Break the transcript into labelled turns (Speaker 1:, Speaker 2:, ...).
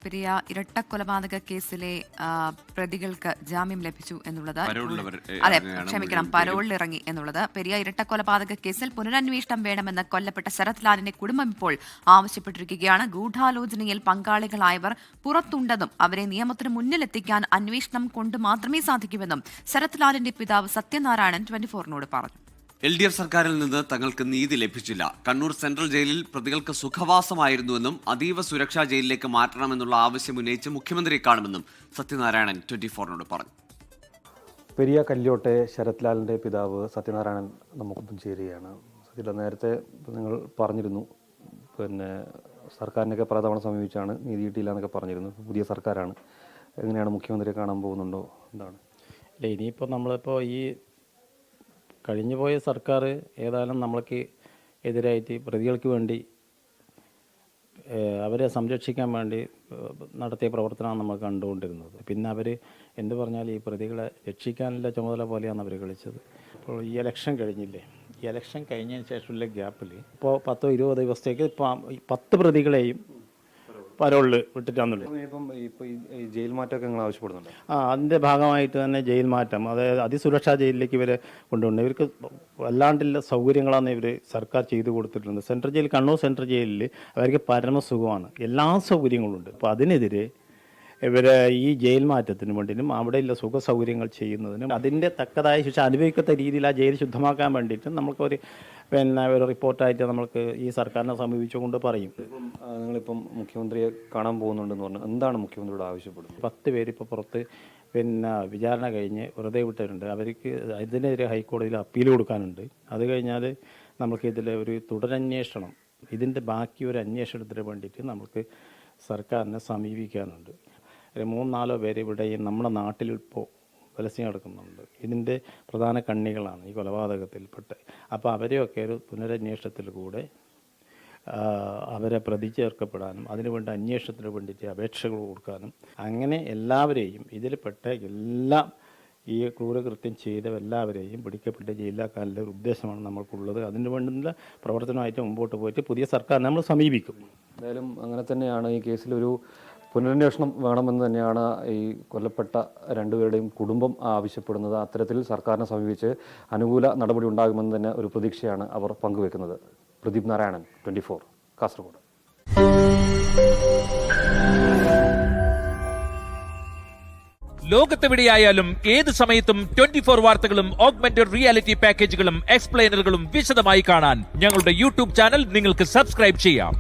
Speaker 1: പെരിയ ഇരട്ടക്കൊലപാതക കേസിലെ പ്രതികൾക്ക് ജാമ്യം ലഭിച്ചു എന്നുള്ളത് പരോളിൽ ഇറങ്ങി എന്നുള്ളത് പെരിയ ഇരട്ടക്കൊലപാതക കേസിൽ പുനരന്വേഷണം വേണമെന്ന് കൊല്ലപ്പെട്ട ശരത് ലാലിന്റെ കുടുംബം ഇപ്പോൾ ആവശ്യപ്പെട്ടിരിക്കുകയാണ്. ഗൂഢാലോചനയിൽ പങ്കാളികളായവർ പുറത്തുണ്ടെന്നും അവരെ നിയമത്തിന് മുന്നിലെത്തിക്കാൻ അന്വേഷണം കൊണ്ട് മാത്രമേ സാധിക്കൂവെന്നും ശരത് ലാലിന്റെ പിതാവ് സത്യനാരായണൻ 24-നോട് പറഞ്ഞു.
Speaker 2: LDF സർക്കാരിൽ നിന്ന് തങ്ങൾക്ക് നീതി ലഭിച്ചില്ല. കണ്ണൂർ സെൻട്രൽ ജയിലിൽ പ്രതികൾക്ക് സുഖവാസമായിരുന്നുവെന്നും അതീവ സുരക്ഷാ ജയിലിലേക്ക് മാറ്റണമെന്നുള്ള ആവശ്യം ഉന്നയിച്ച് മുഖ്യമന്ത്രിയെ കാണുമെന്നും സത്യനാരായണൻ 24-നോട് പറഞ്ഞു.
Speaker 3: പെരിയ കല്യോട്ടെ ശരത് ലാലിൻ്റെ പിതാവ് സത്യനാരായണൻ നമുക്കൊപ്പം ചേരുകയാണ്. സത്യല, നേരത്തെ നിങ്ങൾ പറഞ്ഞിരുന്നു, സർക്കാരിനൊക്കെ പലതവണ സമീപിച്ചാണ് നീതി കിട്ടിയില്ല എന്നൊക്കെ പറഞ്ഞിരുന്നു. പുതിയ സർക്കാരാണ്, എങ്ങനെയാണ് മുഖ്യമന്ത്രിയെ കാണാൻ പോകുന്നുണ്ടോ? എന്താണ്?
Speaker 4: ഇല്ല, ഇനിയിപ്പോൾ നമ്മളിപ്പോൾ ഈ കഴിഞ്ഞുപോയ സർക്കാർ ഏതായാലും നമ്മൾക്ക് എതിരായിട്ട് പ്രതികൾക്ക് വേണ്ടി അവരെ സംരക്ഷിക്കാൻ വേണ്ടി നടത്തിയ പ്രവർത്തനമാണ് നമ്മൾ കണ്ടുകൊണ്ടിരുന്നത്. പിന്നെ അവർ എന്ത് പറഞ്ഞാൽ ഈ പ്രതികളെ രക്ഷിക്കാനുള്ള ചുമതല പോലെയാണ് അവർ കളിച്ചത്. അപ്പോൾ ഈ ഇലക്ഷൻ കഴിഞ്ഞില്ലേ, ഈ ഇലക്ഷൻ കഴിഞ്ഞതിന് ശേഷമുള്ള ഗ്യാപ്പിൽ ഇപ്പോൾ 10-20 ദിവസത്തേക്ക് ഇപ്പോൾ 10 പ്രതികളെയും പരോളിൽ വിട്ടിട്ടാണുള്ളത്.
Speaker 3: ഇപ്പം ഈ ജയിൽ മാറ്റമൊക്കെ നിങ്ങൾ ആവശ്യപ്പെടുന്നുണ്ട്?
Speaker 4: അതിൻ്റെ ഭാഗമായിട്ട് തന്നെ ജയിൽ മാറ്റം, അതായത് അതിസുരക്ഷാ ജയിലിലേക്ക് ഇവരെ കൊണ്ടുപോകുന്നത്. ഇവർക്ക് വല്ലാണ്ടുള്ള സൗകര്യങ്ങളാണ് ഇവർ സർക്കാർ ചെയ്തു കൊടുത്തിട്ടുണ്ട്. സെൻട്രൽ ജയിൽ, കണ്ണൂർ സെൻട്രൽ ജയിലിൽ അവർക്ക് പരമസുഖമാണ്, എല്ലാ സൗകര്യങ്ങളുണ്ട്. അപ്പോൾ അതിനെതിരെ ഇവരെ ഈ ജയിൽ മാറ്റത്തിന് വേണ്ടിയിട്ടും അവിടെയുള്ള സുഖ സൗകര്യങ്ങൾ ചെയ്യുന്നതിനും അതിൻ്റെ തക്കതായ ശിക്ഷ അനുഭവിക്കത്ത രീതിയിൽ ആ ജയിൽ ശുദ്ധമാക്കാൻ വേണ്ടിയിട്ടും നമുക്കൊരു ഒരു റിപ്പോർട്ടായിട്ട് നമ്മൾക്ക് ഈ സർക്കാരിനെ സമീപിച്ചുകൊണ്ട് പറയും.
Speaker 3: നിങ്ങളിപ്പം മുഖ്യമന്ത്രിയെ കാണാൻ പോകുന്നുണ്ടെന്ന് പറഞ്ഞു, എന്താണ് മുഖ്യമന്ത്രിയോട് ആവശ്യപ്പെടുന്നത്?
Speaker 4: 10 പേര് ഇപ്പോൾ പുറത്ത് വിചാരണ കഴിഞ്ഞ് വെറുതെ വിട്ടവരുണ്ട്. അവർക്ക് ഇതിനെതിരെ ഹൈക്കോടതിയിൽ അപ്പീൽ കൊടുക്കാനുണ്ട്. അത് കഴിഞ്ഞാൽ നമുക്ക് ഇതിൽ ഒരു തുടരന്വേഷണം, ഇതിൻ്റെ ബാക്കി ഒരു അന്വേഷണത്തിന് വേണ്ടിയിട്ട് നമുക്ക് സർക്കാരിനെ സമീപിക്കാനുണ്ട്. 3-4 പേര് ഇവിടെ നമ്മുടെ നാട്ടിൽ ഇപ്പോൾ വലസി നടക്കുന്നുണ്ട്. ഇതിൻ്റെ പ്രധാന കണ്ണികളാണ് ഈ കൊലപാതകത്തിൽപ്പെട്ട്. അപ്പോൾ അവരെയൊക്കെ ഒരു പുനരന്വേഷണത്തിൽ കൂടെ അവരെ പ്രതി ചേർക്കപ്പെടാനും അതിനുവേണ്ട അന്വേഷണത്തിന് വേണ്ടിയിട്ട് അപേക്ഷകൾ കൊടുക്കാനും അങ്ങനെ എല്ലാവരെയും ഇതിൽപ്പെട്ട ഈ ക്രൂരകൃത്യം ചെയ്ത എല്ലാവരെയും പിടിക്കപ്പെട്ട് ജയിലാക്കാനുള്ള ഒരു ഉദ്ദേശമാണ് നമ്മൾക്കുള്ളത്. അതിന് വേണ്ടുന്ന പ്രവർത്തനമായിട്ട് മുമ്പോട്ട് പോയിട്ട് പുതിയ സർക്കാർ നമ്മൾ സമീപിക്കും.
Speaker 3: എന്തായാലും അങ്ങനെ തന്നെയാണ്. ഈ കേസിലൊരു പുനരന്വേഷണം വേണമെന്ന് തന്നെയാണ് ഈ കൊല്ലപ്പെട്ട 2 പേരുടെയും കുടുംബം ആവശ്യപ്പെടുന്നത്. അത്തരത്തിൽ സർക്കാരിനെ സമീപിച്ച് അനുകൂല നടപടി ഉണ്ടാകുമെന്ന് തന്നെ ഒരു പ്രതീക്ഷയാണ് അവർ പങ്കുവെക്കുന്നത്. പ്രദീപ് നാരായണൻ, 24, കാസർഗോഡ്.
Speaker 5: ലോകത്തെവിടെയായാലും ഏത് സമയത്തും 24 വാർത്തകളും ഓഗ്മെന്റഡ് റിയാലിറ്റി പാക്കേജുകളും എക്സ്പ്ലെയിനറുകളും വിശദമായി കാണാൻ ഞങ്ങളുടെ YouTube ചാനൽ നിങ്ങൾക്ക് സബ്സ്ക്രൈബ് ചെയ്യാം.